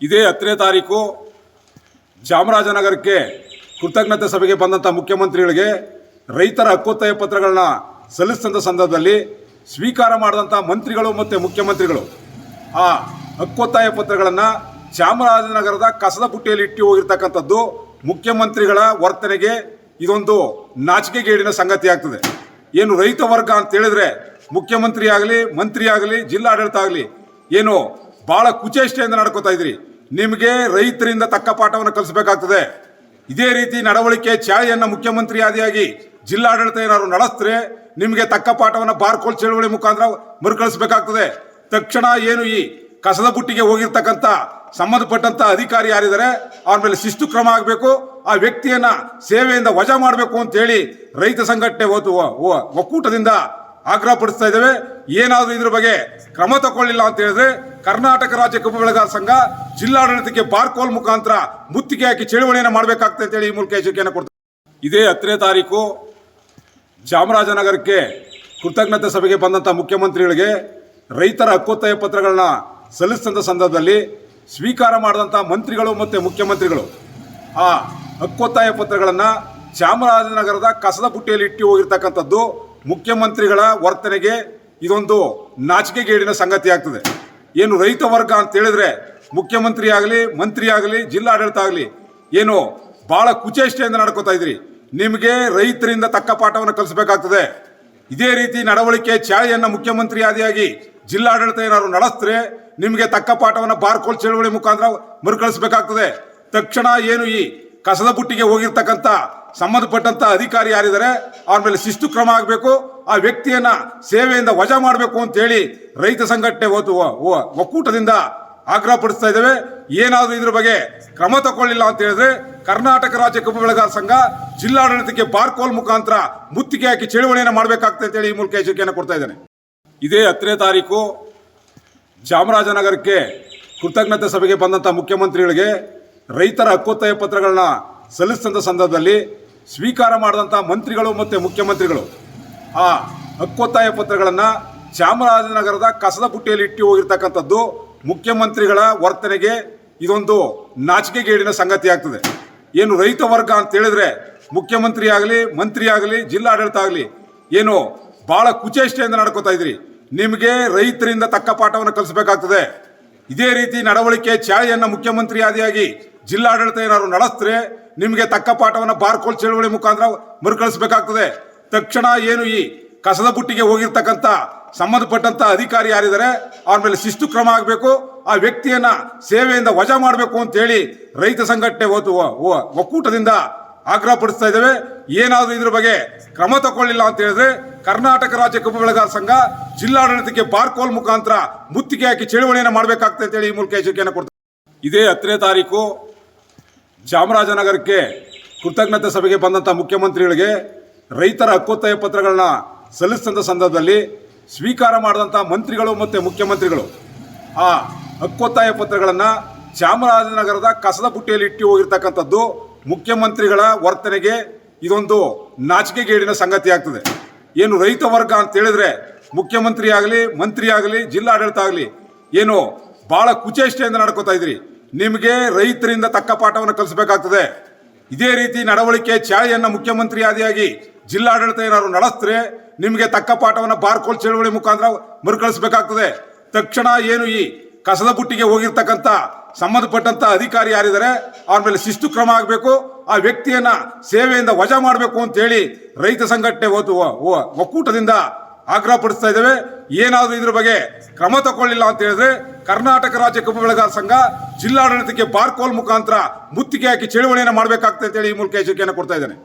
ಇದೇ 10ನೇ ತಾರೀಕು ಚಾಮರಾಜನಗರಕ್ಕೆ ಕೃತಜ್ಞತೆ ಸಭೆಗೆ ಬಂದಂಥ ಮುಖ್ಯಮಂತ್ರಿಗಳಿಗೆ ರೈತರ ಹಕ್ಕೊತ್ತಾಯ ಪತ್ರಗಳನ್ನ ಸಲ್ಲಿಸಿದ ಸಂದರ್ಭದಲ್ಲಿ ಸ್ವೀಕಾರ ಮಾಡಿದಂಥ ಮಂತ್ರಿಗಳು ಮತ್ತು ಮುಖ್ಯಮಂತ್ರಿಗಳು ಆ ಹಕ್ಕೊತ್ತಾಯ ಪತ್ರಗಳನ್ನು ಚಾಮರಾಜನಗರದ ಕಸದ ಬುಟ್ಟಿಯಲ್ಲಿ ಇಟ್ಟು ಹೋಗಿರ್ತಕ್ಕಂಥದ್ದು ಮುಖ್ಯಮಂತ್ರಿಗಳ ವರ್ತನೆಗೆ ಇದೊಂದು ನಾಚಿಕೆಗೇಡಿನ ಸಂಗತಿ ಆಗ್ತದೆ. ಏನು ರೈತ ವರ್ಗ ಅಂತ ಹೇಳಿದ್ರೆ ಮುಖ್ಯಮಂತ್ರಿ ಆಗಲಿ, ಮಂತ್ರಿ ಆಗಲಿ, ಜಿಲ್ಲಾಡಳಿತ ಆಗಲಿ ಏನು ಭಾಳ ಕುಚೇಷ್ಟೆಯಿಂದ ನಡ್ಕೋತಾ ಇದ್ರಿ. ನಿಮಗೆ ರೈತರಿಂದ ತಕ್ಕ ಪಾಠವನ್ನು ಕಲಿಸಬೇಕಾಗ್ತದೆ. ಇದೇ ರೀತಿ ನಡವಳಿಕೆ ಚಾಳಿಯನ್ನು ಮುಖ್ಯಮಂತ್ರಿ ಆದಿಯಾಗಿ ಜಿಲ್ಲಾಡಳಿತ ಏನಾದ್ರು ನಡೆಸಿದ್ರೆ ನಿಮಗೆ ತಕ್ಕ ಪಾಠವನ್ನು ಬಾರ್ಕೋಲ್ ಚಳವಳಿ ಮುಖಾಂತರ ಮರುಕಳಿಸಬೇಕಾಗ್ತದೆ. ತಕ್ಷಣ ಏನು ಈ ಕಸದ ಬುಟ್ಟಿಗೆ ಹೋಗಿರ್ತಕ್ಕಂಥ ಸಂಬಂಧಪಟ್ಟಂತ ಅಧಿಕಾರಿ ಯಾರಿದ್ದಾರೆ ಅವ್ರ ಮೇಲೆ ಶಿಸ್ತು ಕ್ರಮ ಆಗಬೇಕು. ಆ ವ್ಯಕ್ತಿಯನ್ನ ಸೇವೆಯಿಂದ ವಜಾ ಮಾಡಬೇಕು ಅಂತ ಹೇಳಿ ರೈತ ಸಂಘಟನೆ ಒಕ್ಕೂಟದಿಂದ ಆಗ್ರಹ ಪಡಿಸ್ತಾ ಇದ್ದೇವೆ. ಏನಾದರೂ ಇದ್ರ ಬಗ್ಗೆ ಕ್ರಮ ತಗೊಳ್ಳಿಲ್ಲ ಅಂತ ಹೇಳಿದ್ರೆ ಕರ್ನಾಟಕ ರಾಜ್ಯ ಕಬ್ಬು ಬೆಳೆಗಾರ ಸಂಘ ಜಿಲ್ಲಾಡಳಿತಕ್ಕೆ ಬಾರ್ಕೋಲ್ ಮುಖಾಂತರ ಮುತ್ತಿಗೆ ಹಾಕಿ ಚಳುವಳಿಯನ್ನು ಮಾಡಬೇಕಾಗ್ತದೆ ಅಂತ ಹೇಳಿ ಈ ಮೂಲಕ ಎಚ್ಚರಿಕೆಯನ್ನು ಕೊಡ್ತಾರೆ. ಇದೇ 10ನೇ ತಾರೀಕು ಚಾಮರಾಜನಗರಕ್ಕೆ ಕೃತಜ್ಞತೆ ಸಭೆಗೆ ಬಂದಂಥ ಮುಖ್ಯಮಂತ್ರಿಗಳಿಗೆ ರೈತರ ಹಕ್ಕೊತ್ತಾಯ ಪತ್ರಗಳನ್ನ ಸಲ್ಲಿಸಿದ ಸಂದರ್ಭದಲ್ಲಿ ಸ್ವೀಕಾರ ಮಾಡಿದಂಥ ಮಂತ್ರಿಗಳು ಮತ್ತು ಮುಖ್ಯಮಂತ್ರಿಗಳು ಆ ಹಕ್ಕೊತ್ತಾಯ ಪತ್ರಗಳನ್ನು ಚಾಮರಾಜನಗರದ ಕಸದ ಬುಟ್ಟಿಯಲ್ಲಿ ಇಟ್ಟು ಹೋಗಿರ್ತಕ್ಕಂಥದ್ದು ಮುಖ್ಯಮಂತ್ರಿಗಳ ವರ್ತನೆಗೆ ಇದೊಂದು ನಾಚಿಕೆಗೇಡಿನ ಸಂಗತಿ ಆಗ್ತದೆ. ಏನು ರೈತ ವರ್ಗ ಅಂತ ಹೇಳಿದ್ರೆ ಮುಖ್ಯಮಂತ್ರಿ ಆಗಲಿ, ಮಂತ್ರಿ ಆಗಲಿ, ಜಿಲ್ಲಾಡಳಿತ ಆಗಲಿ ಏನು ಭಾಳ ಕುಚೇಷ್ಟೆಯಿಂದ ನಡ್ಕೋತಾ ಇದ್ರಿ. ನಿಮಗೆ ರೈತರಿಂದ ತಕ್ಕ ಪಾಠವನ್ನು ಕಲಿಸಬೇಕಾಗ್ತದೆ. ಇದೇ ರೀತಿ ನಡವಳಿಕೆ ಚಾಳಿಯನ್ನು ಮುಖ್ಯಮಂತ್ರಿ ಆದಿಯಾಗಿ ಜಿಲ್ಲಾಡಳಿತ ಏನಾದ್ರು ನಡೆಸಿದ್ರೆ ನಿಮಗೆ ತಕ್ಕ ಪಾಠವನ್ನು ಬಾರ್ಕೋಲ್ ಚಳವಳಿ ಮುಖಾಂತರ ಮರುಕಳಿಸಬೇಕಾಗ್ತದೆ. ತಕ್ಷಣ ಏನು ಈ ಕಸದ ಬುಟ್ಟಿಗೆ ಹೋಗಿರ್ತಕ್ಕಂಥ ಸಂಬಂಧಪಟ್ಟಂತ ಅಧಿಕಾರಿ ಯಾರಿದ್ದಾರೆ ಅವ್ರ ಮೇಲೆ ಶಿಸ್ತು ಕ್ರಮ ಆಗಬೇಕು. ಆ ವ್ಯಕ್ತಿಯನ್ನ ಸೇವೆಯಿಂದ ವಜಾ ಮಾಡಬೇಕು ಅಂತ ಹೇಳಿ ರೈತ ಸಂಘಟನೆ ಒಕ್ಕೂಟದಿಂದ ಆಗ್ರಹ ಪಡಿಸ್ತಾ ಇದ್ದೇವೆ. ಏನಾದರೂ ಇದ್ರ ಬಗ್ಗೆ ಕ್ರಮ ತಗೊಳ್ಳಿಲ್ಲ ಅಂತ ಹೇಳಿದ್ರೆ ಕರ್ನಾಟಕ ರಾಜ್ಯ ಕಬ್ಬು ಬೆಳೆಗಾರ ಸಂಘ ಜಿಲ್ಲಾಡಳಿತಕ್ಕೆ ಬಾರ್ಕೋಲ್ ಮುಖಾಂತರ ಮುತ್ತಿಗೆ ಹಾಕಿ ಚಳುವಳಿಯನ್ನು ಮಾಡಬೇಕಾಗ್ತದೆ ಅಂತ ಹೇಳಿ ಈ ಮೂಲಕ ಎಚ್ಚರಿಕೆಯನ್ನು ಕೊಡ್ತಾ ಇದ್ದೇನೆ. ಇದೇ 10ನೇ ತಾರೀಕು ಚಾಮರಾಜನಗರಕ್ಕೆ ಕೃತಜ್ಞತೆ ಸಭೆಗೆ ಬಂದಂಥ ಮುಖ್ಯಮಂತ್ರಿಗಳಿಗೆ ರೈತರ ಹಕ್ಕೊತ್ತಾಯ ಪತ್ರಗಳನ್ನ ಸಲ್ಲಿಸಿದ ಸಂದರ್ಭದಲ್ಲಿ ಸ್ವೀಕಾರ ಮಾಡಿದಂಥ ಮಂತ್ರಿಗಳು ಮತ್ತು ಮುಖ್ಯಮಂತ್ರಿಗಳು ಆ ಹಕ್ಕೊತ್ತಾಯ ಪತ್ರಗಳನ್ನು ಚಾಮರಾಜನಗರದ ಕಸದ ಬುಟ್ಟಿಯಲ್ಲಿ ಇಟ್ಟು ಹೋಗಿರ್ತಕ್ಕಂಥದ್ದು ಮುಖ್ಯಮಂತ್ರಿಗಳ ವರ್ತನೆಗೆ ಇದೊಂದು ನಾಚಿಕೆಗೇಡಿನ ಸಂಗತಿ ಆಗ್ತದೆ. ಏನು ರೈತ ವರ್ಗ ಅಂತ ಹೇಳಿದ್ರೆ ಮುಖ್ಯಮಂತ್ರಿ ಆಗಲಿ, ಮಂತ್ರಿ ಆಗಲಿ, ಜಿಲ್ಲಾಡಳಿತ ಆಗಲಿ ಏನು ಭಾಳ ಕುಚೇಷ್ಟೆಯಿಂದ ನಡ್ಕೋತಾ ಇದ್ರಿ. ನಿಮಗೆ ರೈತರಿಂದ ತಕ್ಕ ಪಾಠವನ್ನು ಕಲಿಸಬೇಕಾಗ್ತದೆ. ಇದೇ ರೀತಿ ನಡವಳಿಕೆ ಚಾಳಿಯನ್ನು ಮುಖ್ಯಮಂತ್ರಿ ಆದಿಯಾಗಿ ಜಿಲ್ಲಾಡಳಿತ ಏನಾದ್ರು ನಡೆಸಿದ್ರೆ ನಿಮಗೆ ತಕ್ಕ ಪಾಠವನ್ನು ಬಾರ್ಕೋಲ್ ಚಳವಳಿ ಮುಖಾಂತರ ಮರುಕಳಿಸಬೇಕಾಗ್ತದೆ. ತಕ್ಷಣ ಏನು ಈ ಕಸದ ಬುಟ್ಟಿಗೆ ಹೋಗಿರ್ತಕ್ಕಂಥ ಸಂಬಂಧಪಟ್ಟಂತ ಅಧಿಕಾರಿ ಯಾರಿದ್ದಾರೆ ಅವ್ರ ಮೇಲೆ ಶಿಸ್ತು ಕ್ರಮ ಆಗಬೇಕು. ಆ ವ್ಯಕ್ತಿಯನ್ನ ಸೇವೆಯಿಂದ ವಜಾ ಮಾಡಬೇಕು ಅಂತ ಹೇಳಿ ರೈತ ಸಂಘಟನೆ ಒಕ್ಕೂಟದಿಂದ ಆಗ್ರಹ ಪಡಿಸ್ತಾ ಇದ್ದೇವೆ. ಏನಾದರೂ ಇದ್ರ ಬಗ್ಗೆ ಕ್ರಮ ತಗೊಳ್ಳಿಲ್ಲ ಅಂತ ಹೇಳಿದ್ರೆ ಕರ್ನಾಟಕ ರಾಜ್ಯ ಕಬ್ಬು ಬೆಳೆಗಾರ ಸಂಘ ಜಿಲ್ಲಾಡಳಿತಕ್ಕೆ ಬಾರ್ಕೋಲ್ ಮುಖಾಂತರ ಮುತ್ತಿಗೆ ಹಾಕಿ ಚಳುವಳಿಯನ್ನು ಮಾಡಬೇಕಾಗ್ತದೆ ಅಂತ ಹೇಳಿ ಈ ಮೂಲಕ ಎಚ್ಚರಿಕೆಯನ್ನು ಕೊಡ್ತಾರೆ. ಇದೇ 10ನೇ ತಾರೀಕು ಚಾಮರಾಜನಗರಕ್ಕೆ ಕೃತಜ್ಞತೆ ಸಭೆಗೆ ಬಂದಂಥ ಮುಖ್ಯಮಂತ್ರಿಗಳಿಗೆ ರೈತರ ಹಕ್ಕೊತ್ತಾಯ ಪತ್ರಗಳನ್ನ ಸಲ್ಲಿಸಿದ ಸಂದರ್ಭದಲ್ಲಿ ಸ್ವೀಕಾರ ಮಾಡಿದಂಥ ಮಂತ್ರಿಗಳು ಮತ್ತು ಮುಖ್ಯಮಂತ್ರಿಗಳು ಆ ಹಕ್ಕೊತ್ತಾಯ ಪತ್ರಗಳನ್ನು ಚಾಮರಾಜನಗರದ ಕಸದ ಬುಟ್ಟಿಯಲ್ಲಿ ಇಟ್ಟು ಹೋಗಿರ್ತಕ್ಕಂಥದ್ದು ಮುಖ್ಯಮಂತ್ರಿಗಳ ವರ್ತನೆಗೆ ಇದೊಂದು ನಾಚಿಕೆಗೇಡಿನ ಸಂಗತಿ ಆಗ್ತದೆ. ಏನು ರೈತ ವರ್ಗ ಅಂತ ಹೇಳಿದ್ರೆ ಮುಖ್ಯಮಂತ್ರಿ ಆಗಲಿ, ಮಂತ್ರಿ ಆಗಲಿ, ಜಿಲ್ಲಾಡಳಿತ ಆಗಲಿ ಏನು ಭಾಳ ಕುಚೇಷ್ಟೆಯಿಂದ ನಡ್ಕೋತಾ ಇದ್ರಿ. ನಿಮಗೆ ರೈತರಿಂದ ತಕ್ಕ ಪಾಠವನ್ನು ಕಲಿಸಬೇಕಾಗ್ತದೆ. ಇದೇ ರೀತಿ ನಡವಳಿಕೆ ಚಾಳಿಯನ್ನು ಮುಖ್ಯಮಂತ್ರಿ ಆದಿಯಾಗಿ ಜಿಲ್ಲಾಡಳಿತ ಏನಾದ್ರು ನಡೆಸಿದ್ರೆ ನಿಮಗೆ ತಕ್ಕ ಪಾಠವನ್ನು ಬಾರ್ಕೋಲ್ ಚಳವಳಿ ಮುಖಾಂತರ ಮರುಕಳಿಸಬೇಕಾಗ್ತದೆ. ತಕ್ಷಣ ಏನು ಈ ಕಸದ ಬುಟ್ಟಿಗೆ ಹೋಗಿರ್ತಕ್ಕಂಥ ಸಂಬಂಧಪಟ್ಟಂತ ಅಧಿಕಾರಿ ಯಾರಿದ್ದಾರೆ ಅವ್ರ ಮೇಲೆ ಶಿಸ್ತು ಕ್ರಮ ಆಗಬೇಕು. ಆ ವ್ಯಕ್ತಿಯನ್ನ ಸೇವೆಯಿಂದ ವಜಾ ಮಾಡಬೇಕು ಅಂತ ಹೇಳಿ ರೈತ ಸಂಘಟನೆ ಒಕ್ಕೂಟದಿಂದ ಆಗ್ರಹ ಪಡಿಸ್ತಾ ಇದ್ದೇವೆ. ಏನಾದರೂ ಇದ್ರ ಬಗ್ಗೆ ಕ್ರಮ ತಗೊಳ್ಳಿಲ್ಲ ಅಂತ ಹೇಳಿದ್ರೆ ಕರ್ನಾಟಕ ರಾಜ್ಯ ಕಬ್ಬು ಬೆಳೆಗಾರ ಸಂಘ ಜಿಲ್ಲಾಡಳಿತಕ್ಕೆ ಬಾರ್ಕೋಲ್ ಮುಖಾಂತರ ಮುತ್ತಿಗೆ ಹಾಕಿ ಚಳುವಳಿಯನ್ನು ಮಾಡಬೇಕಾಗ್ತದೆ ಅಂತ ಹೇಳಿ ಈ ಮೂಲಕ ಎಚ್ಚರಿಕೆಯನ್ನು ಕೊಡ್ತಾ ಇದ್ದೇನೆ.